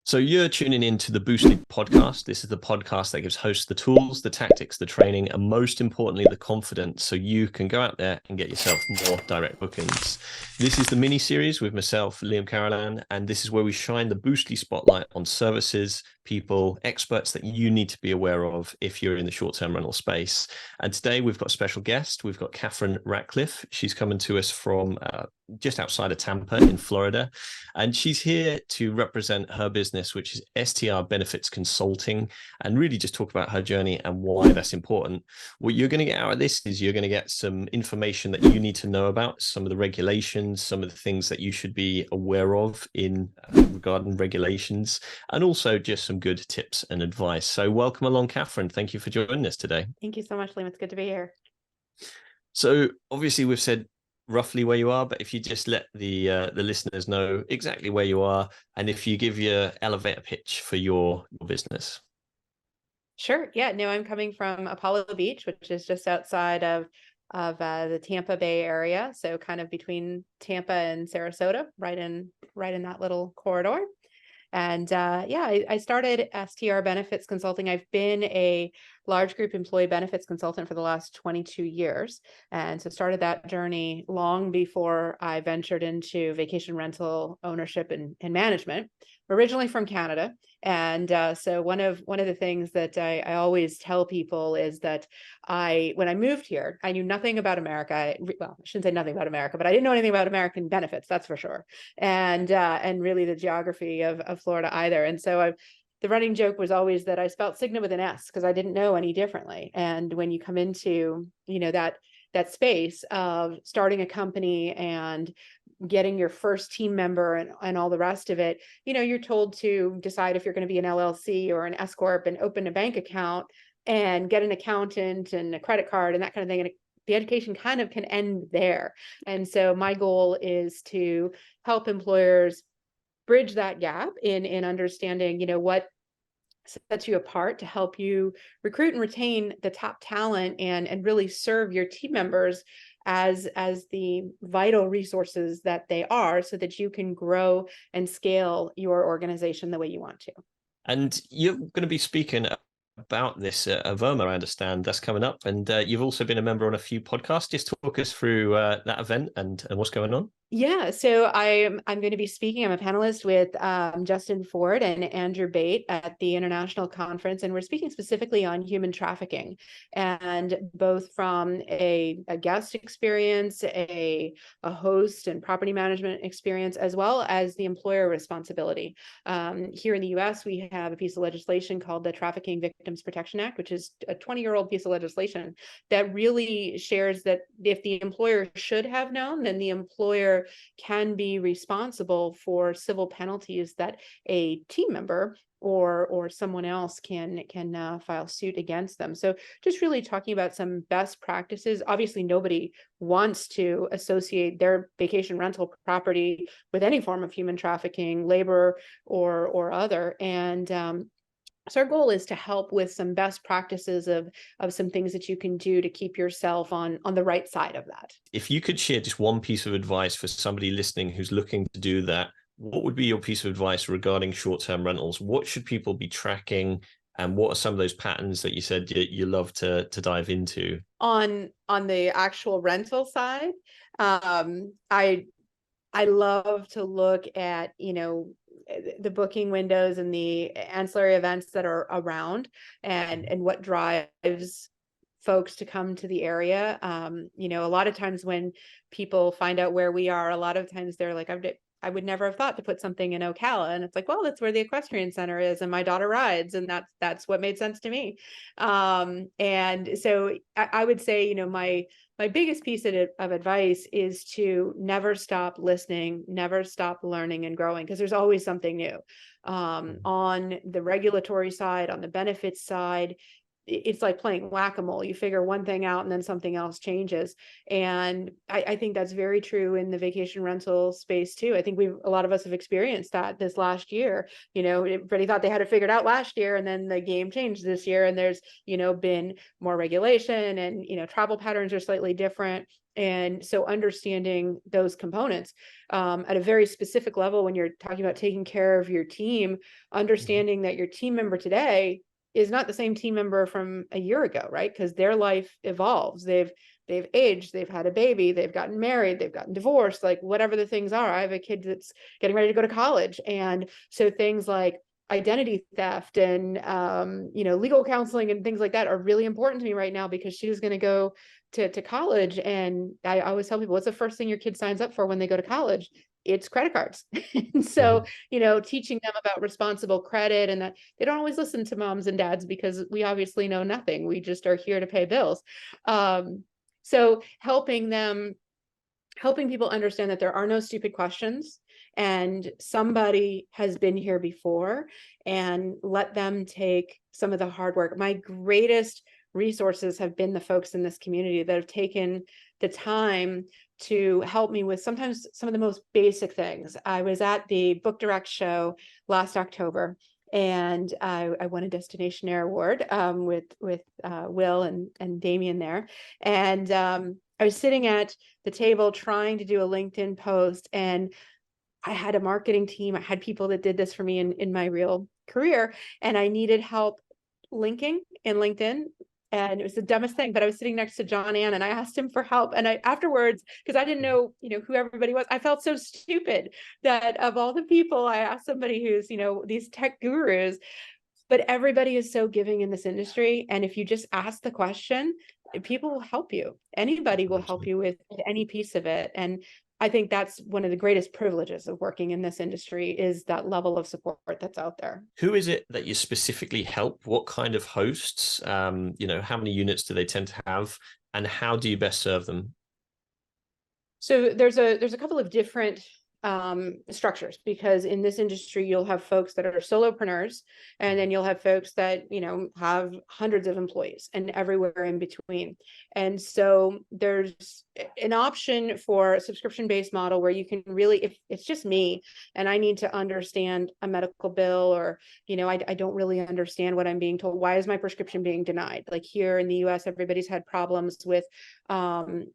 So you're tuning into the Boostly podcast. This is the podcast that gives hosts the tools, the tactics, the training, and most importantly, the confidence so you can go out there and get yourself more direct bookings. This is the mini series with myself, Liam Carolan, and this is where we shine the Boostly spotlight on services, people, experts that you need to be aware of if you're in the short-term rental space. And today we've got a special guest. We've got Ratcliffe. She's coming to us from just outside of Tampa in Florida. And she's here to represent her business, which is STR Benefits Consulting, and really just talk about her journey and why that's important. What you're going to get out of this is you're going to get some information that you need to know about, some of the regulations, some of the things that you should be aware of in regarding regulations, and also just some good tips and advice. So welcome along, Catherine. Thank you for joining us today. Thank you so much, Liam. It's good to be here. So obviously we've said roughly where you are, but if you just let the listeners know exactly where you are, and if you give your elevator pitch for your business. Sure. Yeah. No, I'm coming from Apollo Beach, which is just outside of the Tampa Bay area, so kind of between Tampa and Sarasota, right in that little corridor. And I started STR Benefits Consulting. I've been a large group employee benefits consultant for the last 22 years. And so started that journey long before I ventured into vacation rental ownership and management. Originally from Canada. And so one of the things that I always tell people is that when I moved here, I knew nothing about America. Well, I shouldn't say nothing about America, but I didn't know anything about American benefits, that's for sure. And really the geography of Florida either. And so the running joke was always that I spelled Cigna with an S because I didn't know any differently. And when you come into, that space of starting a company and getting your first team member and all the rest of it, you're told to decide if you're going to be an LLC or an S Corp and open a bank account and get an accountant and a credit card and that kind of thing. And the education kind of can end there. And so my goal is to help employers bridge that gap in understanding, what sets you apart to help you recruit and retain the top talent and really serve your team members as the vital resources that they are, so that you can grow and scale your organization the way you want to. And you're going to be speaking about this at Verma, I understand. That's coming up. And you've also been a member on a few podcasts. Just talk us through that event and what's going on. Yeah, so I'm going to be speaking. I'm a panelist with Justin Ford and Andrew Bate at the International Conference, and we're speaking specifically on human trafficking, and both from a guest experience, a host and property management experience, as well as the employer responsibility. Here in the U.S., we have a piece of legislation called the Trafficking Victims Protection Act, which is a 20-year-old piece of legislation that really shares that if the employer should have known, then the employer can be responsible for civil penalties that a team member or someone else can file suit against them. So just really talking about some best practices. Obviously, nobody wants to associate their vacation rental property with any form of human trafficking, labor, or other. And so our goal is to help with some best practices of some things that you can do to keep yourself on the right side of that. If you could share just one piece of advice for somebody listening who's looking to do that, what would be your piece of advice regarding short-term rentals? What should people be tracking? And what are some of those patterns that you said you love to dive into? On the actual rental side, I love to look at, the booking windows and the ancillary events that are around and what drives folks to come to the area. A lot of times when people find out where we are, a lot of times they're like, I would never have thought to put something in Ocala. And it's like, well, that's where the equestrian center is and my daughter rides. And that's what made sense to me. And so I would say, my biggest piece of advice is to never stop listening, never stop learning and growing, because there's always something new. On the regulatory side, on the benefits side, it's like playing whack-a-mole. You figure one thing out and then something else changes. And I think that's very true in the vacation rental space too. I think a lot of us have experienced that this last year. Everybody thought they had it figured out last year, and then the game changed this year, and there's, been more regulation and, travel patterns are slightly different. And so understanding those components at a very specific level, when you're talking about taking care of your team, understanding that your team member today is not the same team member from a year ago, right? Because their life evolves. They've aged, they've had a baby, they've gotten married, they've gotten divorced, like whatever the things are. I have a kid that's getting ready to go to college. And so things like identity theft and legal counseling and things like that are really important to me right now, because she's going to go to college. And I always tell people, what's the first thing your kid signs up for when they go to college? It's credit cards. And so, teaching them about responsible credit, and that they don't always listen to moms and dads because we obviously know nothing. We just are here to pay bills. So helping people understand that there are no stupid questions, and somebody has been here before, and let them take some of the hard work. My greatest resources have been the folks in this community that have taken the time to help me with sometimes some of the most basic things. I was at the Book Direct show last October, and I won a Destination Air Award with Will and Damien there. And I was sitting at the table trying to do a LinkedIn post, and I had a marketing team. I had people that did this for me in my real career, and I needed help linking in LinkedIn. And it was the dumbest thing, but I was sitting next to John Ann, and I asked him for help. And I afterwards, because I didn't know, who everybody was, I felt so stupid that of all the people, I asked somebody who's, these tech gurus. But everybody is so giving in this industry. And if you just ask the question, people will help you. Anybody will help you with any piece of it. And I think that's one of the greatest privileges of working in this industry, is that level of support that's out there. Who is it that you specifically help? What kind of hosts? How many units do they tend to have, and how do you best serve them? So there's a couple of different structures, because in this industry you'll have folks that are solopreneurs, and then you'll have folks that have hundreds of employees, and everywhere in between. And so there's an option for a subscription-based model where you can really, if it's just me and I need to understand a medical bill, or I don't really understand what I'm being told, why is my prescription being denied? Like here in the US, everybody's had problems with the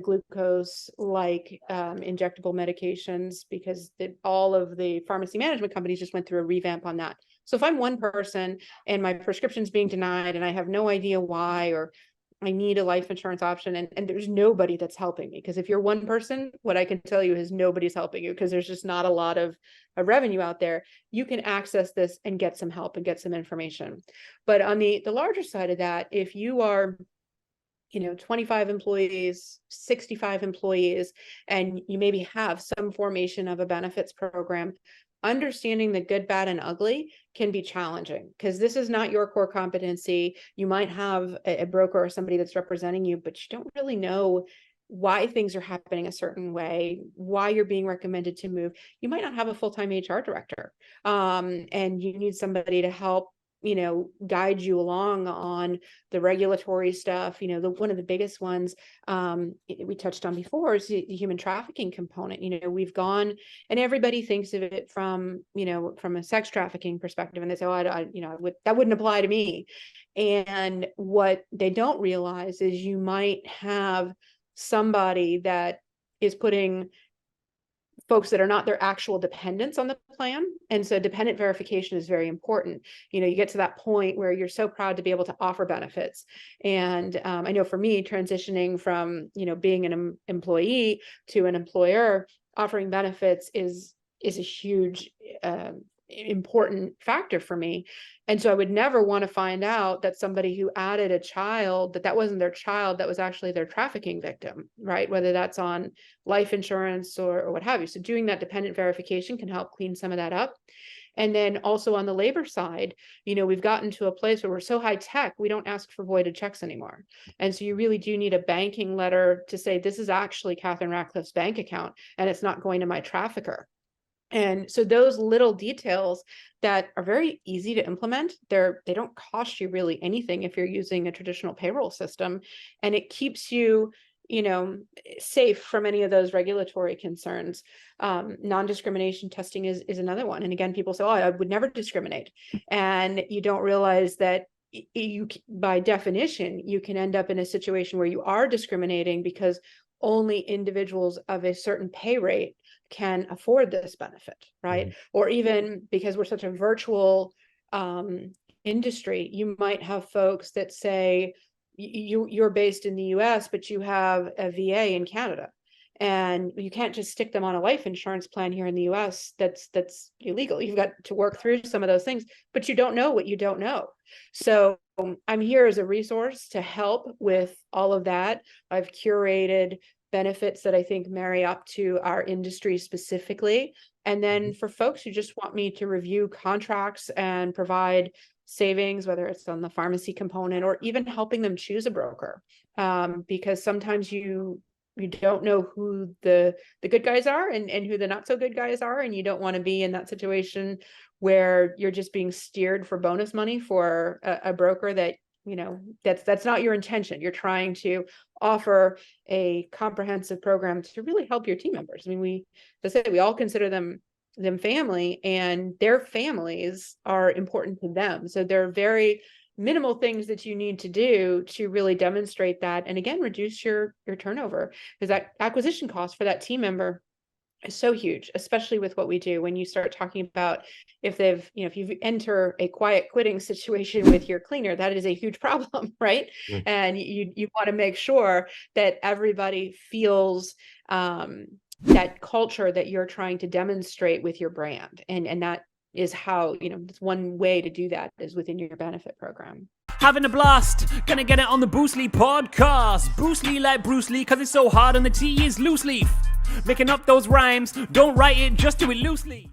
glucose like injectable medications, because all of the pharmacy management companies just went through a revamp on that. So if I'm one person and my prescription's being denied and I have no idea why, or I need a life insurance option, and there's nobody that's helping me, because if you're one person, what I can tell you is nobody's helping you, because there's just not a lot of revenue out there. You can access this and get some help and get some information. But on the larger side of that, if you are 25 employees, 65 employees, and you maybe have some formation of a benefits program, understanding the good, bad, and ugly can be challenging, because this is not your core competency. You might have a broker or somebody that's representing you, but you don't really know why things are happening a certain way, why you're being recommended to move. You might not have a full-time HR director, and you need somebody to help guide you along on the regulatory stuff. One of the biggest ones we touched on before is the human trafficking component. We've gone, and everybody thinks of it from a sex trafficking perspective, and they say, that wouldn't apply to me. And what they don't realize is you might have somebody that is putting folks that are not their actual dependents on the plan. And so dependent verification is very important. You get to that point where you're so proud to be able to offer benefits. And I know for me, transitioning from, being an employee to an employer, offering benefits is a huge, important factor for me. And so I would never want to find out that somebody who added a child, that wasn't their child, that was actually their trafficking victim, right? Whether that's on life insurance or what have you. So doing that dependent verification can help clean some of that up. And then also on the labor side, we've gotten to a place where we're so high tech, we don't ask for voided checks anymore. And so you really do need a banking letter to say, this is actually Catherine Ratcliffe's bank account, and it's not going to my trafficker. And so those little details that are very easy to implement, they don't cost you really anything if you're using a traditional payroll system, and it keeps you, safe from any of those regulatory concerns. Non-discrimination testing is another one. And again, people say, oh, I would never discriminate. And you don't realize that you, by definition, you can end up in a situation where you are discriminating because only individuals of a certain pay rate can afford this benefit, right? Or even because we're such a virtual industry, you might have folks that say you're based in the US, but you have a VA in Canada. And you can't just stick them on a life insurance plan here in the US. That's illegal. You've got to work through some of those things, but you don't know what you don't know. So I'm here as a resource to help with all of that. I've curated benefits that I think marry up to our industry specifically. And then for folks who just want me to review contracts and provide savings, whether it's on the pharmacy component or even helping them choose a broker, because sometimes you don't know who the good guys are and who the not so good guys are. And you don't want to be in that situation where you're just being steered for bonus money for a broker that, you know, that's not your intention. You're trying to offer a comprehensive program to really help your team members. I mean, as I said, we all consider them family, and their families are important to them. So there are very minimal things that you need to do to really demonstrate that, and again, reduce your turnover, because that acquisition cost for that team member is so huge, especially with what we do. When you start talking about if they've, you know, if you enter a quiet quitting situation with your cleaner, that is a huge problem, right? And you want to make sure that everybody feels that culture that you're trying to demonstrate with your brand, and that is how, you know, it's one way to do that is within your benefit program. Having a blast, gonna get it on the Bruce Lee podcast. Bruce Lee like Bruce Lee, cause it's so hard and the T is loose leaf. Making up those rhymes, don't write it, just do it loosely.